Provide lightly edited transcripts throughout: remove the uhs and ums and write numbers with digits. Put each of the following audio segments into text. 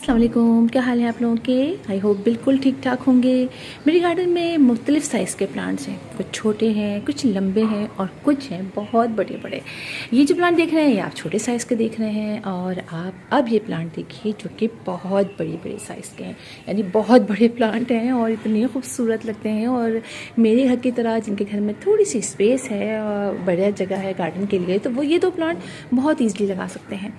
अस्सलामुअलैकुम, क्या हाल है आप लोगों के। आई होप बिल्कुल ठीक ठाक होंगे। मेरे गार्डन में मुख्तलिफ़ साइज़ के प्लांट्स हैं, कुछ छोटे हैं, कुछ लंबे हैं और कुछ हैं बहुत बड़े बड़े। ये जो प्लांट देख रहे हैं ये आप छोटे साइज़ के देख रहे हैं, और आप अब ये प्लांट देखिए जो कि बहुत बड़े बड़े साइज़ के हैं, यानी बहुत बड़े प्लांट हैं और इतने खूबसूरत लगते हैं। और मेरे घर की तरह जिनके घर में थोड़ी सी स्पेस है और बढ़िया जगह है गार्डन के लिए, तो वो ये दो प्लांट बहुत ईज़िली लगा सकते हैं।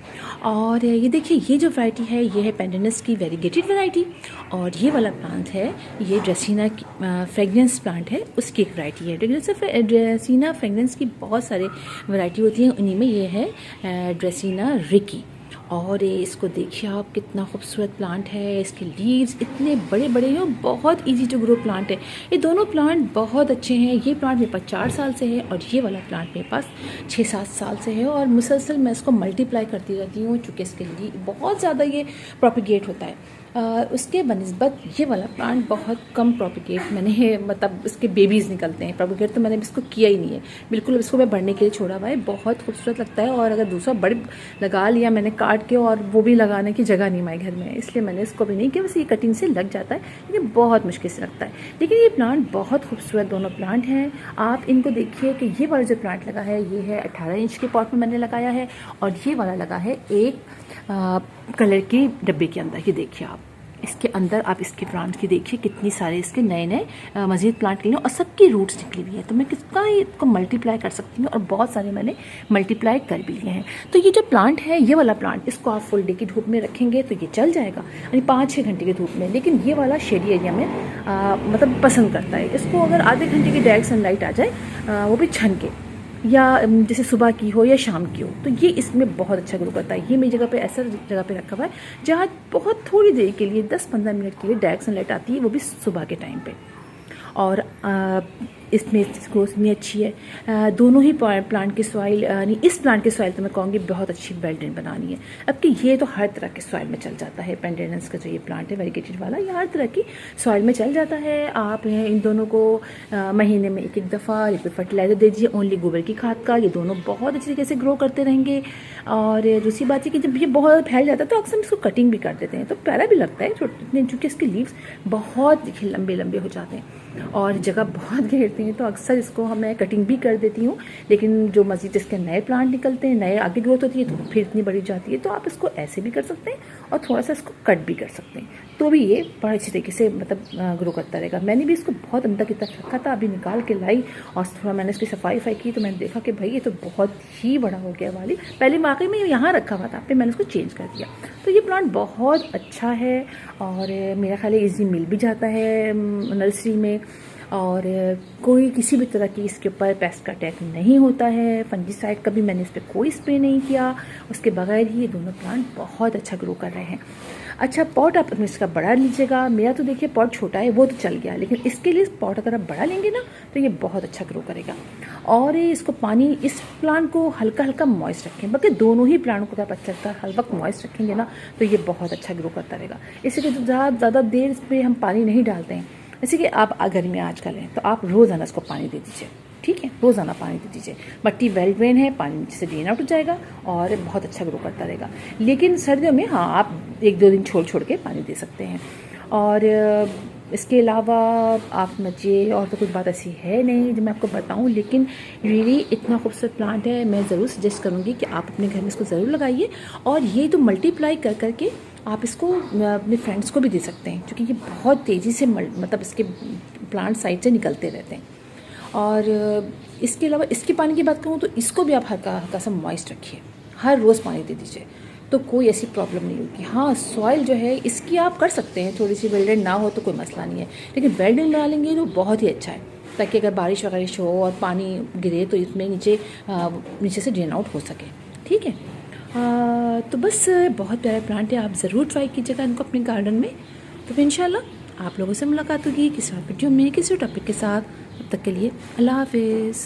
और ये देखिए, ये जो वैरायटी है ये है पेंडेनस की वेरीगेटेड वैरायटी, और ये वाला प्लांट है ये ड्रेसिना की फ्रेगनेंस प्लांट है, उसकी एक वैरायटी है। ड्रेसिना फ्रेगनेंस की बहुत सारे वैरायटी होती हैं, उन्हीं में ये है ड्रेसिना रिकी। और इसको देखिए आप, कितना खूबसूरत प्लांट है। इसके लीव्स इतने बड़े बड़े हैं और बहुत इजी टू ग्रो प्लांट है। ये दोनों प्लांट बहुत अच्छे हैं। ये प्लांट मेरे पास 4 साल से है और ये वाला प्लांट मेरे पास 6-7 साल से है, और मुसलसल मैं इसको मल्टीप्लाई करती रहती हूँ चूँकि इसके लिए बहुत ज़्यादा ये प्रोपिगेट होता है। उसके बनिस्बत ये वाला प्लांट बहुत कम प्रोपिगेट मैंने मतलब इसके बेबीज़ निकलते हैं। प्रोपिगेट तो मैंने इसको किया ही नहीं है बिल्कुल, इसको मैं बढ़ने के लिए छोड़ा हुआ है। बहुत खूबसूरत लगता है, और अगर दूसरा बड़े लगा लिया मैंने काट के, और वो भी लगाने की जगह नहीं हमारे घर में है, इसलिए मैंने इसको भी नहीं किया। बस ये कटिंग से लग जाता है लेकिन बहुत मुश्किल से लगता है। लेकिन ये प्लांट बहुत खूबसूरत दोनों प्लांट हैं। आप इनको देखिए कि ये वाला जो प्लांट लगा है ये है 18 इंच के पॉट में मैंने लगाया है, और ये वाला लगा है एक कलर की डब्बे के अंदर। ये देखिए आप, इसके अंदर आप इसके प्लांट की देखिए कितनी सारे इसके नए नए मजीद प्लांट के लिए, और सबकी रूट्स निकली हुई है। तो मैं कितना इसको मल्टीप्लाई कर सकती हूँ, और बहुत सारे मैंने मल्टीप्लाई कर भी लिए हैं। तो ये जो प्लांट है ये वाला प्लांट, इसको आप फुल डे की धूप में रखेंगे तो ये चल जाएगा, यानी 5-6 घंटे की धूप में। लेकिन ये वाला शेडी एरिया में मतलब पसंद करता है। इसको अगर आधे घंटे की डायरेक्ट सनलाइट आ जाए, वो भी छन के, या जैसे सुबह की हो या शाम की हो, तो ये इसमें बहुत अच्छा ग्रो करता है। ये मेरी जगह पे ऐसा जगह पे रखा हुआ है जहाँ बहुत थोड़ी देर के लिए 10-15 मिनट के लिए डायरेक्ट सनलाइट आती है, वो भी सुबह के टाइम पे। और इसमें ग्रोथ इतनी अच्छी है। दोनों ही प्लांट की सॉइल, यानी इस प्लांट की सॉइल तो मैं कहूँगी बहुत अच्छी वेल ड्रेन बनानी है। अब कि ये तो हर तरह के सॉइल में चल जाता है। पेंडेनेंस का जो ये प्लांट है वेरीगेटेड वाला, ये हर तरह की सॉइल में चल जाता है। आप इन दोनों को महीने में एक दफ़ा लिक्विड फर्टिलाइजर दे दीजिए, ओनली गोबर की खाद का। ये दोनों बहुत अच्छी तरीके से ग्रो करते रहेंगे। और दूसरी बात है कि जब ये बहुत फैल जाता है तो अक्सर इसको कटिंग भी कर देते हैं, तो प्यारा भी लगता है छोटे, चूँकि इसके लीव्स बहुत लंबे लंबे हो जाते हैं और जगह बहुत घेरती हैं, तो अक्सर इसको मैं कटिंग भी कर देती हूँ। लेकिन जो मज़ीद इसके नए प्लांट निकलते हैं, नए आगे ग्रोथ होती है, तो फिर इतनी बड़ी जाती है, तो आप इसको ऐसे भी कर सकते हैं और थोड़ा सा इसको कट भी कर सकते हैं, तो भी ये बड़ा अच्छी तरीके से मतलब ग्रो करता रहेगा। मैंने भी इसको बहुत अंदर की तरफ रखा था, अभी निकाल के लाई और थोड़ा मैंने इसकी सफाई की, तो मैंने देखा कि भाई ये तो बहुत ही बड़ा हो गया वाली। पहले वाकई में यहाँ रखा हुआ था, फिर मैंने इसको चेंज कर दिया। तो ये प्लांट बहुत अच्छा है, और मेरा ख्याल है ईजी मिल भी जाता है नर्सरी में, और कोई किसी भी तरह की इसके ऊपर पेस्ट का अटैक नहीं होता है। फंजीसाइड का भी मैंने इस पर कोई स्प्रे नहीं किया। उसके बगैर ही ये दोनों प्लांट बहुत अच्छा ग्रो कर रहे हैं। अच्छा, पॉट आप इसका बड़ा लीजिएगा। मेरा तो देखिए पॉट छोटा है, वो तो चल गया, लेकिन इसके लिए पॉट अगर आप बड़ा लेंगे ना तो ये बहुत अच्छा ग्रो करेगा। और इसको पानी, इस प्लांट को हल्का हल्का मॉइस्ट रखें, बल्कि दोनों ही प्लांट को आप अच्छा लगता है हर वक्त मॉइस्ट रखेंगे ना, तो ये बहुत अच्छा ग्रो करता रहेगा। इसलिए तो ज़्यादा देर इस पर हम पानी नहीं डालते हैं। जैसे कि आप गर्मी में आजकल हैं तो आप रोज़ाना इसको पानी दे दीजिए, ठीक है, रोज़ाना पानी दे दीजिए। मट्टी वेल ड्रेन है, पानी नीचे से ड्रेन आउट हो जाएगा और बहुत अच्छा ग्रो करता रहेगा। लेकिन सर्दियों में हाँ, आप 1-2 दिन छोड़ के पानी दे सकते हैं। और इसके अलावा आप मुझे और तो कुछ बात ऐसी है नहीं जो मैं आपको बताऊं, लेकिन रियली इतना खूबसूरत प्लांट है। मैं ज़रूर सजेस्ट करूंगी कि आप अपने घर में इसको ज़रूर लगाइए, और ये तो मल्टीप्लाई कर करके आप इसको अपने फ्रेंड्स को भी दे सकते हैं, क्योंकि ये बहुत तेज़ी से मतलब इसके प्लांट साइड से निकलते रहते हैं। और इसके अलावा इसके पानी की बात करूँ तो इसको भी आप हल्का सा मॉइस्ट रखिए, हर रोज़ पानी दे दीजिए, तो कोई ऐसी प्रॉब्लम नहीं होगी। हाँ, सॉइल जो है इसकी आप कर सकते हैं, थोड़ी सी वेल्डेड ना हो तो कोई मसला नहीं है, लेकिन वेल्डेड डालेंगे तो बहुत ही अच्छा है, ताकि अगर बारिश वगैरह हो और पानी गिरे तो इसमें नीचे से ड्रेन आउट हो सके, ठीक है। तो बस बहुत प्यारा प्लांट है, आप ज़रूर ट्राई कीजिएगा इनको अपने गार्डन में। तो फिर इंशाल्लाह आप लोगों से मुलाकात होगी किसी और वीडियो में किसी टॉपिक के साथ। तब तक के लिए अल्लाह हाफिज़।